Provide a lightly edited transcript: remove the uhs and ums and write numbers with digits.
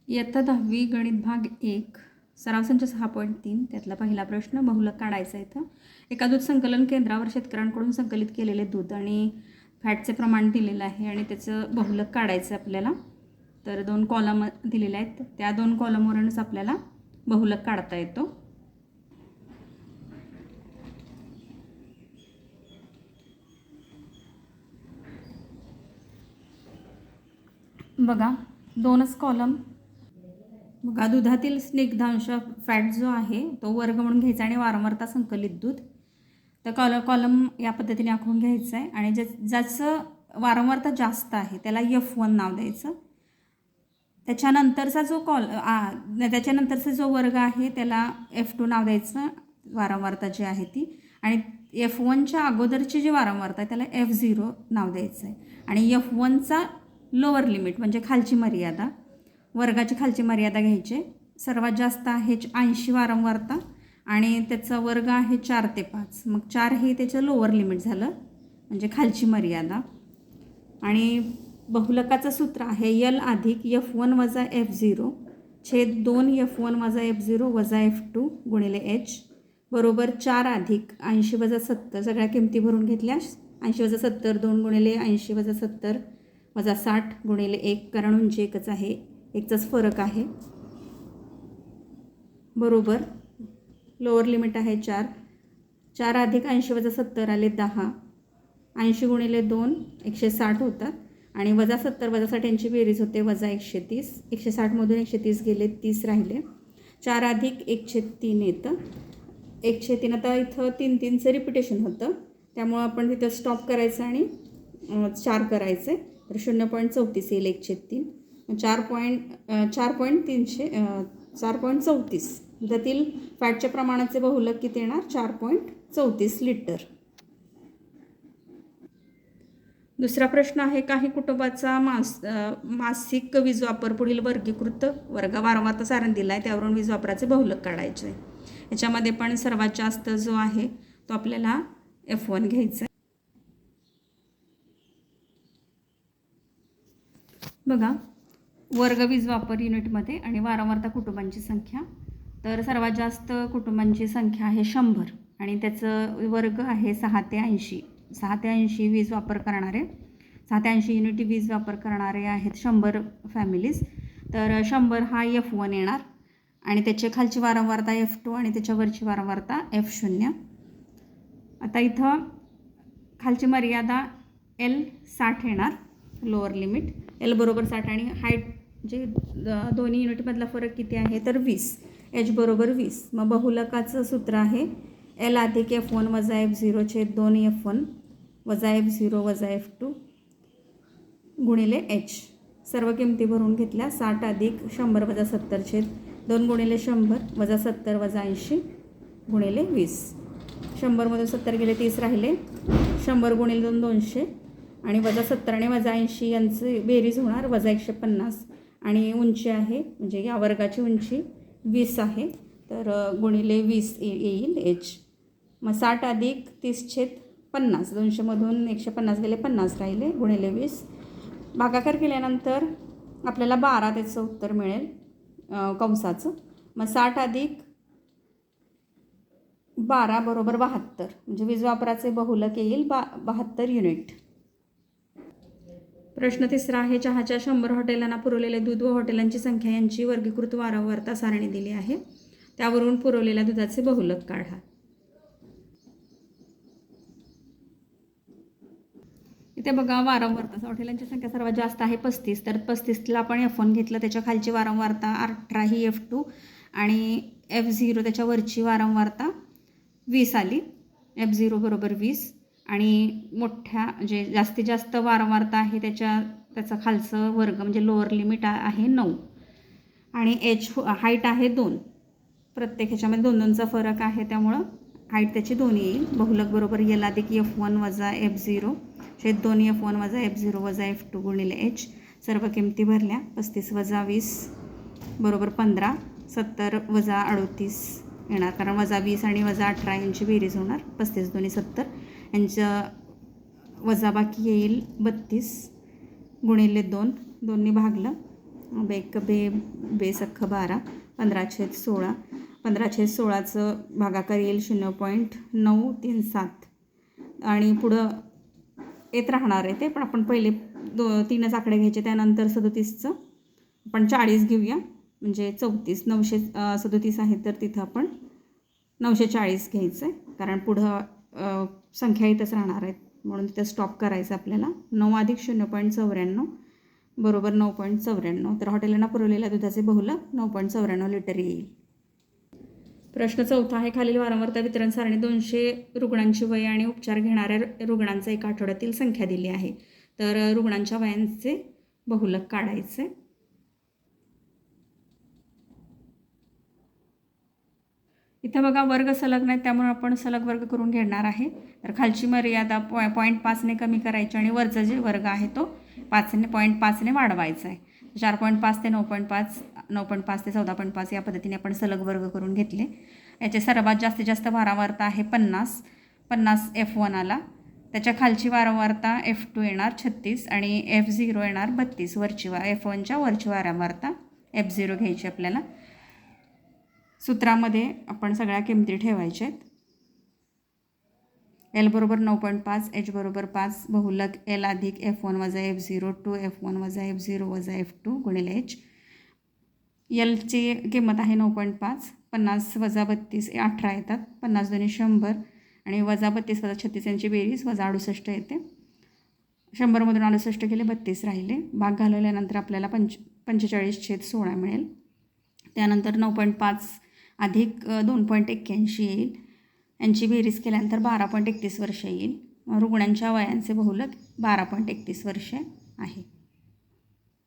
इयत्ता 10वी गणित भाग 1 सराव संच 6.3 त्यातला पहिला प्रश्न बहुलक काढायचा इथं. एका दूध संकलन केंद्रावर शेतकऱ्यांकडून संकलित केलेले दूध आणि फॅटचे प्रमाण दिलेलं आहे आणि त्याचं बहुलक काढायचं आपल्याला. तर 2 कॉलम दिलेले आहेत, त्या 2 कॉलमवरूनच आपल्याला बहुलक काढता येतो. बघा 2च कॉलम. बघा दुधातील स्निग्धांश फॅट जो आहे तो वर्ग म्हणून घ्यायचा आणि वारंवारता संकलित दूध. तर कॉलम या पद्धतीने आखून घ्यायचं आहे आणि ज्याचं वारंवारता जास्त आहे त्याला F1 नाव द्यायचं. त्याच्यानंतरचा त्याच्यानंतरचा जो वर्ग आहे त्याला F2 नाव द्यायचं, वारंवारता जी आहे ती. आणि F1च्या अगोदरची जी वारंवारता आहे त्याला F0 नाव द्यायचं आहे. आणि F1चा लोअर लिमिट म्हणजे खालची मर्यादा, वर्गाची खालची मर्यादा घ्यायची. सर्वात जास्त आहे 80 वारंवारता आणि त्याचा वर्ग आहे 4 ते 5. मग 4 हे त्याचं लोअर लिमिट झालं म्हणजे खालची मर्यादा. आणि बहुलकाचं सूत्र आहे L अधिक F1 वजा F0 छेद 2 F1 वजा F0 वजा F2 गुणिले H बरोबर 4 अधिक 80 वजा 70. सगळ्या किमती भरून घेतल्या. 80 वजा 70 2 गुणिले 80 वजा 70 वजा 60 गुणिले 1, कारण उंची एकच आहे, एकचाच फरक आहे. बरोबर लोअर लिमिट आहे 4. 4 अधिक 80 वजा 70 आले 10. 80 गुणिले 2 160 होतात आणि वजा 70 वजा 60 यांची बेरीज होते वजा 130. 160मधून 130 गेले, 30 राहिले. 4 अधिक 1/3 येतं. 1/3 आता इथं 3 3चं रिपिटेशन होतं, त्यामुळं आपण तिथं स्टॉप करायचं आणि 4 करायचे. तर 0.34 येईल 1/3. 4.34. त्यातील फॅटच्या प्रमाणाचे बहुलक किती येणार? 4.34 लिटर. दुसरा प्रश्न आहे काही कुटुंबाचा मासिक वीज वापर पुढील वर्गीकृत वारंवारता सारण दिला आहे, त्यावरून वीज वापराचे बहुलक काढायचे. याच्यामध्ये पण सर्वात जास्त जो आहे तो आपल्याला F1 घ्यायचा आहे. बघा वर्ग वीज वापर युनिटमध्ये आणि वारंवारता कुटुंबांची संख्या. तर सर्वात जास्त कुटुंबांची संख्या आहे 100 आणि त्याचं वर्ग आहे 6 ते 80. 6 ते 80 वीज वापर करणारे, 6 ते 80 युनिट वीज वापर करणारे आहेत 100 फॅमिलीज. तर 100 हा F1 येणार आणि त्याच्या खालची वारंवारता F2 आणि त्याच्यावरची वारंवारता F0. आता इथं खालची मर्यादा L 60 येणार, लोअर लिमिट L बरोबर 60 आणि हाईट जे दोन्ही युनिटमधला फरक किती आहे तर 20. H बरोबर 20. मग बहुलकाचं सूत्र आहे L अधिक F1 वजा F0 छेद 2 F1 वजा F0 वजा F2 गुणिले H. सर्व किमती भरून घेतल्या. 60 अधिक 100 वजा 70 छेद 2 गुणिले 100 वजा 70 वजा 80 गुणिले 20. 100मधून 70 गेले, 30 राहिले. 100 गुणिले 2 200 आणि वजा 70 आणि वजा 80 यांची बेरीज होणार वजा 150. आणि उंची आहे म्हणजे या वर्गाची उंची 20 आहे, तर गुणिले 20 येईल H. मग 60 अधिक 30 छेद 50. 200मधून 150 गेले, 50 राहिले गुणिले 20. भागाकार केल्यानंतर आपल्याला 12 त्याचं उत्तर मिळेल कंसाचं. मग 60 अधिक 12 बरोबर 72 म्हणजे वीज वापराचे बहुलक येईल 72 युनिट. प्रश्न तिसरा आहे चहाच्या 100 हॉटेलांना पुरवलेले दूध व हॉटेलांची संख्या यांची वर्गीकृत वारंवारता सारणी दिली आहे, त्यावरून पुरवलेल्या दुधाचे बहुलक काढा. इथे बघा वारंवारता हॉटेलांची संख्या सर्वात जास्त आहे 35. तर 35ला आपण F1 घेतलं, त्याच्या खालची वारंवारता 18 ही F2 आणि F0 त्याच्यावरची वारंवारता 20 आली. F0 बरोबर 20 आणि मोठ्या जे जास्तीत जास्त वारंवारता आहे त्याचा खालचं वर्ग म्हणजे लोअर लिमिट आहे 9 आणि H हाईट आहे 2. प्रत्येक ह्याच्यामध्ये 2-2चा फरक आहे, त्यामुळं हाईट त्याची 2 येईल. बहुलक बरोबर L अधिक F1 वजा F0 छेद 2 F1 वजा F0 वजा F2 गुणिले H. सर्व किमती भरल्या. 35 वजा 20 बरोबर 15. 70 वजा 38 येणार, कारण वजा 20 आणि वजा 18 यांची बेरीज होणार. 35 दोन्ही 70 यांचं वजाबाकी येईल 32 गुणिले 2. 2नी भागलं बेक बे बेस अख्खं 12 15/16 15/16चं भागाकार येईल 0.937 आणि पुढं येत राहणार आहे ते, पण आपण पहिले 3च आकडे घ्यायचे. त्यानंतर 37चं आपण 40 घेऊया, म्हणजे 34 937 आहे तर तिथं आपण 940 घ्यायचं आहे, कारण पुढं संख्या इथंच राहणार आहेत म्हणून तिथं स्टॉप करायचं आपल्याला. 9 + 0.94 बरोबर 9.94. तर हॉटेलांना पुरवलेल्या दुधाचे बहुलक 9.94 लिटर येईल. प्रश्न 4 आहे. खालील वारंवारता वितरण सारणी 200 रुग्णांची वय आणि उपचार घेणाऱ्या रुग्णांचा एका आठवड्यातील संख्या दिली आहे. तर रुग्णांच्या वयांचे बहुलक काढायचे. इथं बघा वर्ग सलग नाही, त्यामुळे आपण सलग वर्ग करून घेणार आहे. तर खालची मर्यादा 0.5ने कमी करायची आणि वरचा जे वर्ग आहे तो 0.5ने वाढवायचा आहे. 4.5 ते 9.5, 9.5 ते 14.5 या पद्धतीने आपण सलग वर्ग करून घेतले. याचे सर्वात जास्तीत जास्त वारंवारता आहे 50 F1 आला. त्याच्या खालची वारंवारता F2 येणार 36 आणि F0 येणार 32. F1च्या वरची वारंवारता F0 घ्यायची आपल्याला. सूत्रामध्ये आपण सगळ्या किमती ठेवायच्या आहेत. L बरोबर 9.5, H बरोबर 5, बहुलक L अधिक F1 वजा F0 2F1 वजा F0 वजा F2 गुणिले H. Lची किंमत आहे 9.5, 50 वजा 32 18 येतात, 50 दोन्ही 100 आणि वजा 32 वजा 36 यांची बेरीज वजा 68 येते. 100मधून 68 गेले, 32 राहिले. भाग घालवल्यानंतर आपल्याला 45/16 मिळेल. त्यानंतर 9.5 अधिक 2.81 येईल. यांची बेरीज केल्यानंतर 12.31 वर्ष येईल. रुग्णांच्या वयांचे बहुलक 12.31 वर्षे आहे.